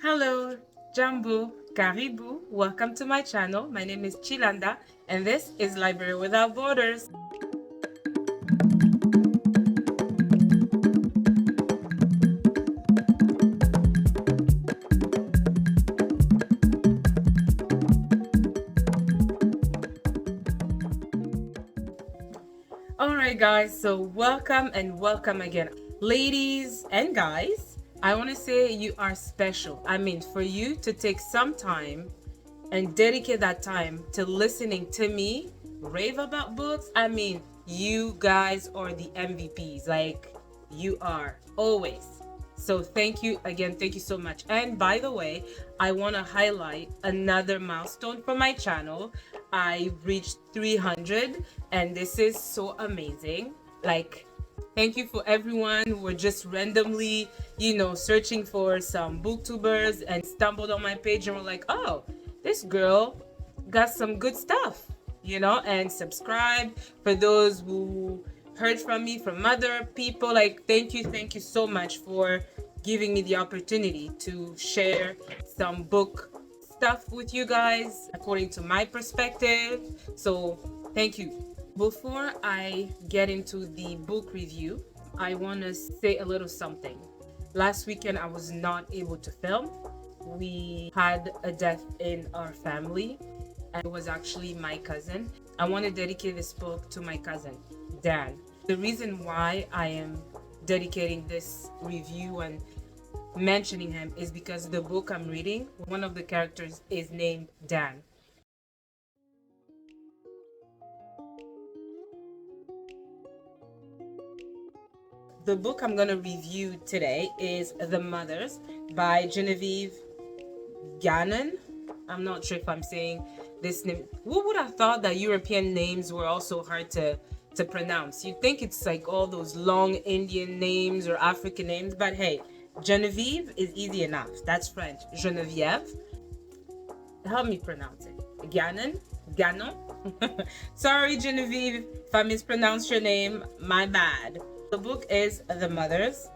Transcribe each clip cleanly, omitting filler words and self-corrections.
Hello, Jambu, Karibu, welcome to my channel. My name is Chilanda and this is Library Without Borders. Alright guys, so welcome and welcome again. Ladies and guys, I want to say you are special. I mean, for you to take some time and dedicate that time to listening to me rave about books, I mean, you guys are the MVPs. Like, you are always. So thank you again. Thank you so much. And by the way, I want to highlight another milestone for my channel. I reached 300 and this is so amazing. Like, thank you for everyone who were just randomly, searching for some booktubers and stumbled on my page and were like, oh, this girl got some good stuff, and subscribe. For those who heard from me from other people, like, thank you so much for giving me the opportunity to share some book stuff with you guys according to my perspective. So thank you. Before I get into the book review, I want to say a little something. Last weekend I was not able to film. We had a death in our family and it was actually my cousin. I want to dedicate this book to my cousin, Dan. The reason why I am dedicating this review and mentioning him is because the book I'm reading, one of the characters is named Dan. The book I'm going to review today is The Mothers by Genevieve Gannon. I'm not sure if I'm saying this name. Who would have thought that European names were also hard to pronounce? You'd think it's like all those long Indian names or African names, but hey, Genevieve is easy enough. That's French. Geneviève. Help me pronounce it. Gannon? Gannon? Sorry, Genevieve, if I mispronounced your name, my bad. The book is The Mothers,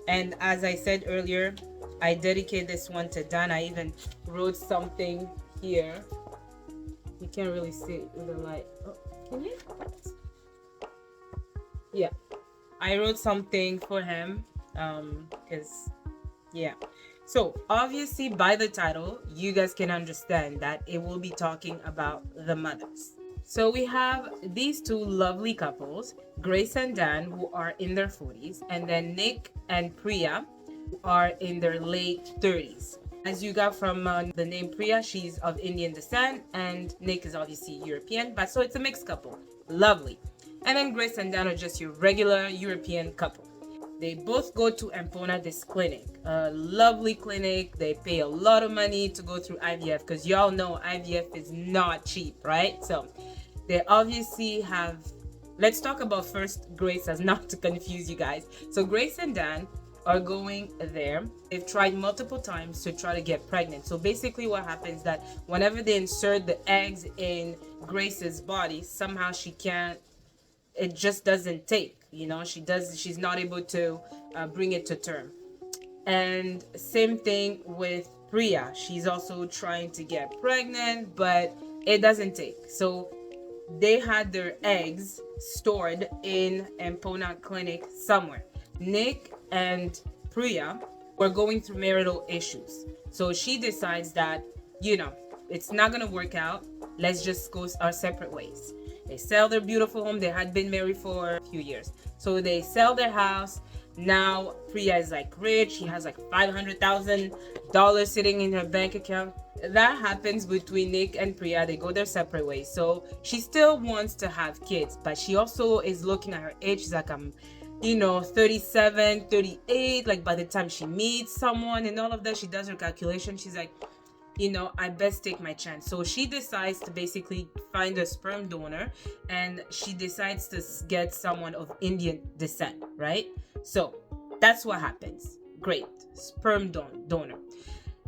and as I said earlier, I dedicate this one to Dan. I even wrote something here. You can't really see it with the light. Oh, can you? Yeah, I wrote something for him because yeah. So obviously by the title, you guys can understand that it will be talking about the mothers. So we have these two lovely couples, Grace and Dan, who are in their 40s, and then Nick and Priya, who are in their late 30s. As you got from the name Priya, she's of Indian descent, and Nick is obviously European, but so it's a mixed couple. Lovely. And then Grace and Dan are just your regular European couple. They both go to Empona, this clinic, a lovely clinic. They pay a lot of money to go through IVF because y'all know IVF is not cheap, right? So they obviously have, let's talk about first Grace, as not to confuse you guys. So Grace and Dan are going there. They've tried multiple times to try to get pregnant. So basically what happens that whenever they insert the eggs in Grace's body, somehow she can't, it just doesn't take, she's not able to bring it to term. And same thing with Priya. She's also trying to get pregnant, but it doesn't take. So they had their eggs stored in Empona clinic somewhere. Nick and Priya were going through marital issues. So she decides that, it's not gonna work out. Let's just go our separate ways. They sell their beautiful home. They had been married for a few years. So they sell their house. Now Priya is like rich. She has like $500,000 sitting in her bank account. That happens between Nick and Priya. They go their separate ways. So she still wants to have kids, but she also is looking at her age. She's like, I'm 37, 38. Like by the time she meets someone and all of that, she does her calculation. She's like, I best take my chance. So she decides to basically find a sperm donor, and she decides to get someone of Indian descent, right? So that's what happens. Great. Sperm donor.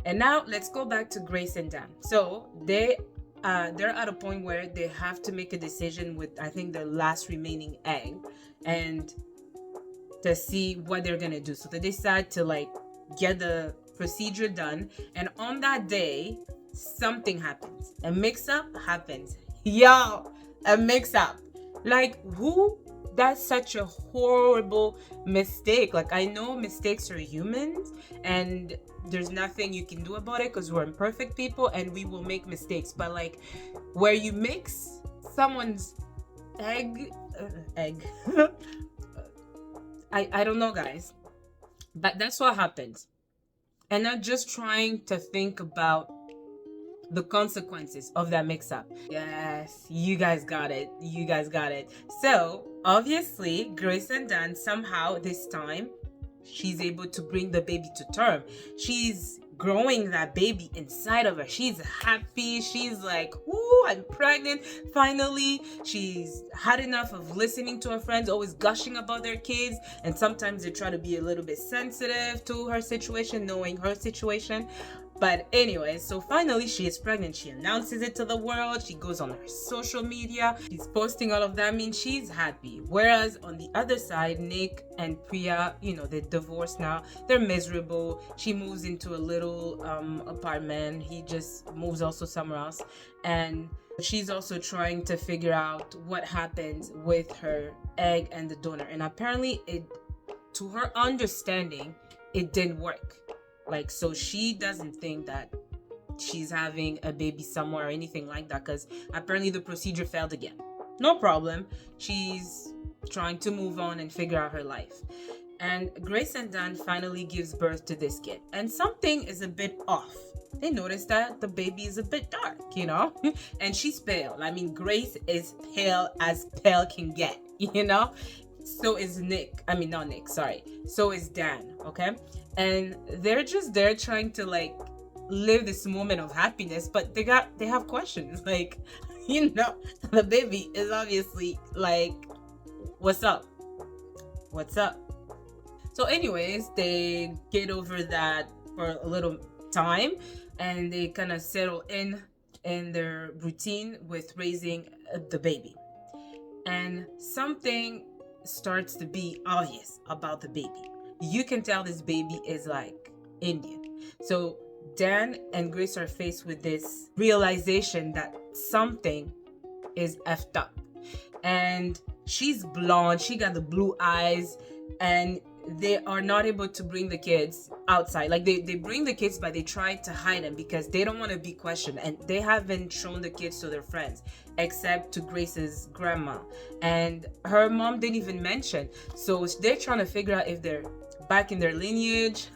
And now let's go back to Grace and Dan. So they're at a point where they have to make a decision with, I think, the last remaining egg, and to see what they're gonna do. So they decide to like get the procedure done, and on that day, something happens. A mix-up happens. Yo, a mix-up. Like, who? That's such a horrible mistake. Like, I know mistakes are humans, and there's nothing you can do about it because we're imperfect people and we will make mistakes. But like, where you mix someone's egg, I don't know, guys, but that's what happens. And not just trying to think about the consequences of that mix-up. Yes, you guys got it. You guys got it. So obviously, Grace and Dan, somehow this time, she's able to bring the baby to term. She's growing that baby inside of her. She's happy. She's like, ooh, I'm pregnant. Finally, she's had enough of listening to her friends always gushing about their kids. And sometimes they try to be a little bit sensitive to her situation, knowing her situation. But anyway, so finally she is pregnant. She announces it to the world. She goes on her social media. She's posting all of that. I mean, she's happy. Whereas on the other side, Nick and Priya, you know, they're divorced now. They're miserable. She moves into a little apartment. He just moves also somewhere else. And she's also trying to figure out what happens with her egg and the donor. And apparently, to her understanding, it didn't work. Like, so she doesn't think that she's having a baby somewhere or anything like that, because apparently the procedure failed again. No problem. She's trying to move on and figure out her life. And Grace and Dan finally gives birth to this kid. And something is a bit off. They notice that the baby is a bit dark, you know? And she's pale. I mean, Grace is pale as pale can get, you know? So is Nick. I mean, not Nick, sorry. So is Dan, okay? And they're just there trying to like live this moment of happiness, but they have questions. Like, you know, the baby is obviously like, what's up? What's up? So anyways, they get over that for a little time and they kind of settle in their routine with raising the baby. And something starts to be obvious about the baby. You can tell this baby is like Indian. So Dan and Grace are faced with this realization that something is effed up. And she's blonde, she got the blue eyes, and they are not able to bring the kids outside. Like they bring the kids, but they try to hide them because they don't want to be questioned. And they haven't shown the kids to their friends except to Grace's grandma. And her mom didn't even mention. So they're trying to figure out if they're back in their lineage.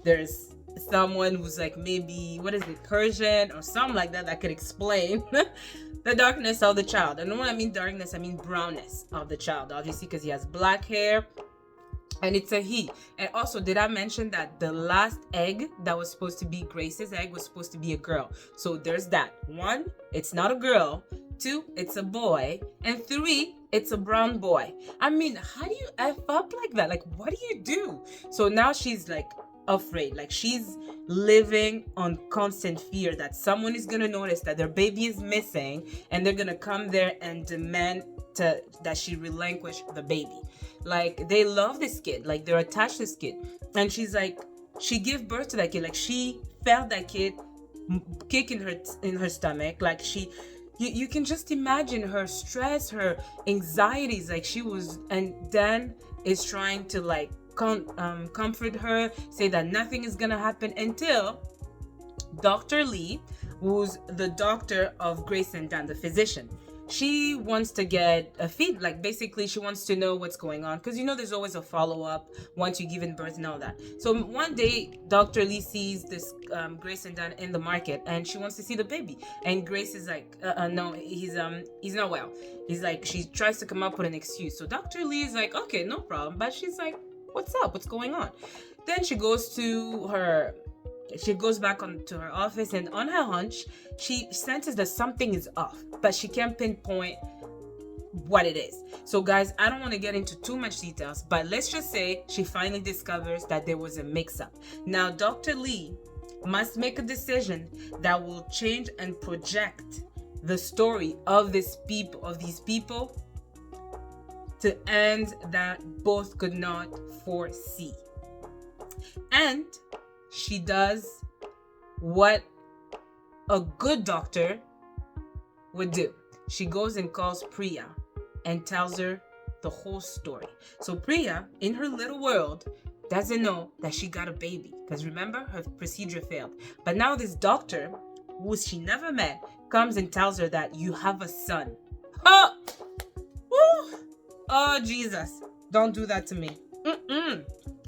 There's someone who's like maybe, what is it, Persian or something like that that could explain the darkness of the child. And when I mean darkness, I mean brownness of the child, obviously, because he has black hair. And it's a he. And also, did I mention that the last egg that was supposed to be Grace's egg was supposed to be a girl? So there's that. 1, it's not a girl. 2, it's a boy. And 3, it's a brown boy. I mean, how do you F up like that? Like, what do you do? So now she's like afraid. Like, she's living on constant fear that someone is going to notice that their baby is missing and they're going to come there and demand that she relinquish the baby. Like, they love this kid, like they're attached to this kid, and she's like, she gave birth to that kid, like she felt that kid kick in her stomach. Like you can just imagine her stress, her anxieties. Like she was, and Dan is trying to like comfort her, say that nothing is gonna happen, until Dr. Lee, who's the doctor of Grace and Dan, the physician, she wants to get a feed, like basically she wants to know what's going on, because you know there's always a follow-up once you've given birth and all that. So one day Dr. Lee sees this Grace and Dan in the market, and she wants to see the baby, and Grace is like no, he's not well. He's like, she tries to come up with an excuse. So Dr. Lee is like, okay, no problem, but she's like, what's up, what's going on? Then she goes back to her office, and on her hunch, she senses that something is off, but she can't pinpoint what it is. So guys, I don't want to get into too much details, but let's just say she finally discovers that there was a mix-up. Now, Dr. Lee must make a decision that will change and project the story of these people to end that both could not foresee. And she does what a good doctor would do. She goes and calls Priya and tells her the whole story. So Priya, in her little world, doesn't know that she got a baby, because remember, her procedure failed. But now this doctor, who she never met, comes and tells her that you have a son. Oh, oh Jesus, don't do that to me.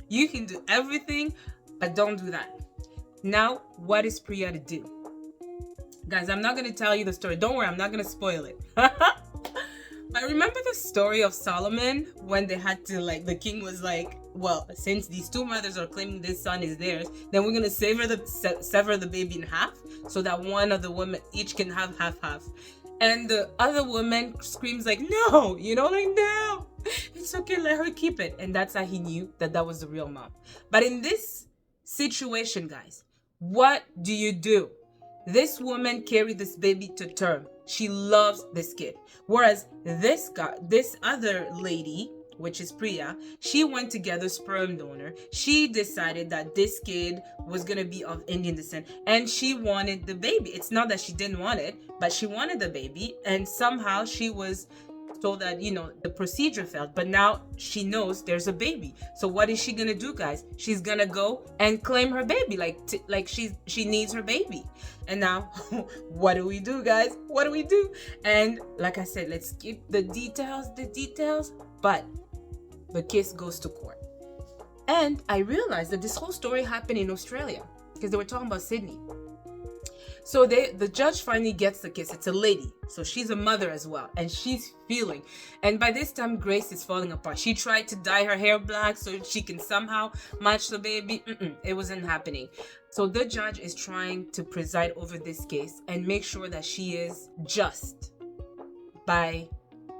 You can do everything, but don't do that. Now, what is Priya to do? Guys, I'm not going to tell you the story. Don't worry, I'm not going to spoil it. I remember the story of Solomon when they had to, like, the king was like, well, since these two mothers are claiming this son is theirs, then we're going to sever the baby in half so that one of the women each can have half. And the other woman screams like, no, like, no, it's okay, let her keep it. And that's how he knew that that was the real mom. But in this situation, guys, what do you do? This woman carried this baby to term. She loves this kid. Whereas this other lady, which is Priya, she went to get a sperm donor. She decided that this kid was going to be of Indian descent and she wanted the baby. It's not that she didn't want it, but she wanted the baby, and somehow she was told that, the procedure failed, but now she knows there's a baby. So what is she gonna do, guys? She's gonna go and claim her baby, like she needs her baby. And now what do we do, guys? What do we do? And like I said, let's skip the details, but the case goes to court. And I realized that this whole story happened in Australia, because they were talking about Sydney. So the judge finally gets the case. It's a lady, so she's a mother as well, and she's feeling. And by this time, Grace is falling apart. She tried to dye her hair black so she can somehow match the baby. It wasn't happening. So the judge is trying to preside over this case and make sure that she is just by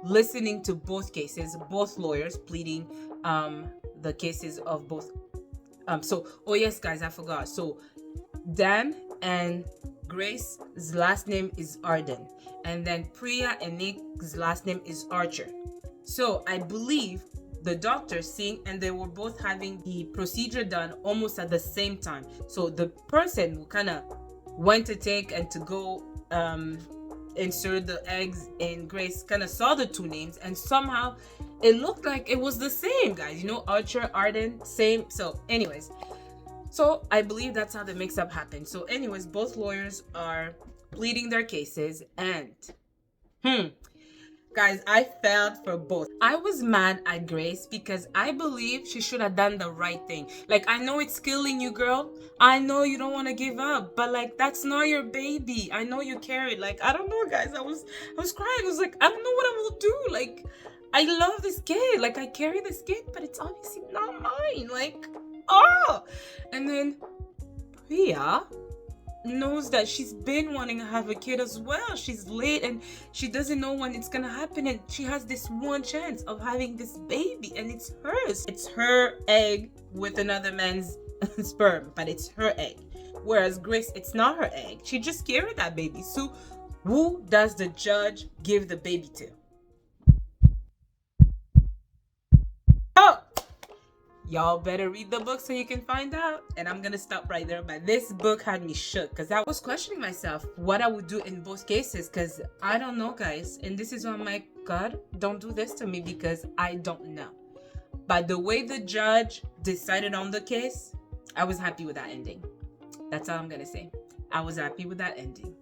listening to both cases, both lawyers pleading the cases of both. Oh yes, guys, I forgot. So Dan and Grace's last name is Arden, and then Priya and Nick's last name is Archer. So I believe the doctor seeing, and they were both having the procedure done almost at the same time. So the person who kind of went to take and to go insert the eggs in Grace kind of saw the two names, and somehow it looked like it was the same, guys. Archer, Arden, same. So anyways, so I believe that's how the mix-up happened. So anyways, both lawyers are pleading their cases, and guys, I felt for both. I was mad at Grace because I believe she should have done the right thing. Like, I know it's killing you, girl. I know you don't want to give up, but like, that's not your baby. I know you carried. Like, I don't know, guys. I was crying. I was like, I don't know what I will do. Like, I love this kid. Like, I carry this kid, but it's obviously not mine. Like, oh. And then Priya knows that she's been wanting to have a kid as well. She's late and she doesn't know when it's gonna happen, and she has this one chance of having this baby, and it's hers. It's her egg with another man's sperm, but it's her egg. Whereas Grace, it's not her egg. She just carried that baby. So who does the judge give the baby to? Oh, y'all better read the book so you can find out. And I'm gonna stop right there. But this book had me shook, because I was questioning myself what I would do in both cases, because I don't know, guys. And this is why I'm like, God, don't do this to me, because I don't know. But the way the judge decided on the case, I was happy with that ending. That's all I'm gonna say. I was happy with that ending.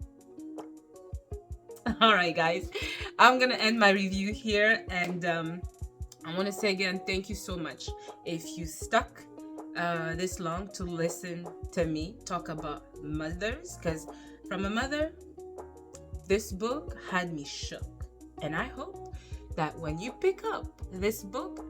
All right, guys, I'm gonna end my review here, and I want to say again, thank you so much. If you stuck this long to listen to me talk about mothers, because from a mother, this book had me shook. And I hope that when you pick up this book,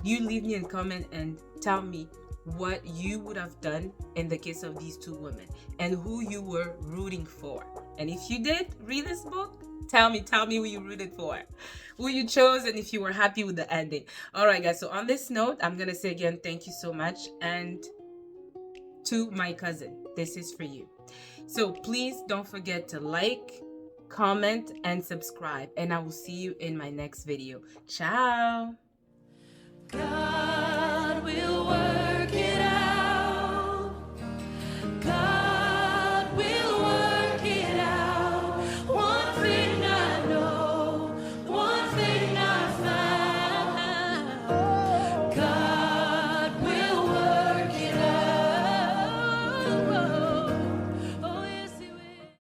you leave me a comment and tell me what you would have done in the case of these two women and who you were rooting for. And if you did read this book, tell me who you rooted for, who you chose, and if you were happy with the ending. All right, guys, so on this note, I'm gonna say again, thank you so much. And to my cousin, this is for you. So please don't forget to like, comment, and subscribe, and I will see you in my next video. Ciao.